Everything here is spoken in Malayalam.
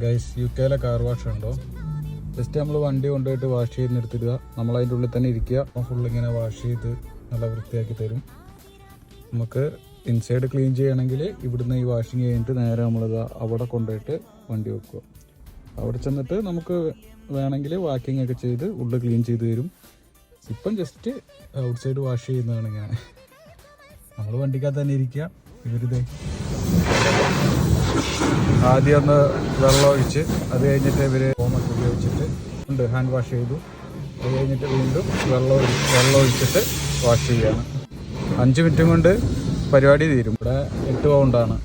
ഗൈസ്, UK കാർ വാഷ് ഉണ്ടോ? ജസ്റ്റ് നമ്മൾ വണ്ടി കൊണ്ടുപോയിട്ട് വാഷ് ചെയ്ത് നിർത്തിടുക. നമ്മളതിൻ്റെ ഉള്ളിൽ തന്നെ ഇരിക്കുക. അപ്പോൾ ഫുള്ളിങ്ങനെ വാഷ് ചെയ്ത് നല്ല വൃത്തിയാക്കി തരും. നമുക്ക് ഇൻസൈഡ് ക്ലീൻ ചെയ്യണമെങ്കിൽ ഇവിടുന്ന് ഈ വാഷിങ് കഴിഞ്ഞിട്ട് നേരെ നമ്മളിത് അവിടെ കൊണ്ടുപോയിട്ട് വണ്ടി വെക്കുക. അവിടെ ചെന്നിട്ട് നമുക്ക് വേണമെങ്കിൽ വാക്കിംഗ് ഒക്കെ ചെയ്ത് ഉള്ളിൽ ക്ലീൻ ചെയ്ത് തരും. ഇപ്പം ജസ്റ്റ് ഔട്ട് സൈഡ് വാഷ് ചെയ്യുന്നതാണ് ഇങ്ങനെ. നമ്മൾ വണ്ടിക്കകത്ത് തന്നെ ഇരിക്കുക. ഇവരിത് ആദ്യം ഒന്ന് വെള്ളം ഒഴിച്ച് അത് കഴിഞ്ഞിട്ട് ഇവർ ഫോമൊക്കെ ഉപയോഗിച്ചിട്ട് ഹാൻഡ് വാഷ് ചെയ്തു. അത് കഴിഞ്ഞിട്ട് വീണ്ടും വെള്ളം ഒഴിച്ചിട്ട് വാഷ് ചെയ്യുകയാണ്. 5 മിനിറ്റും കൊണ്ട് പരിപാടി തീരും. ഇവിടെ 8 പൗണ്ടാണ്.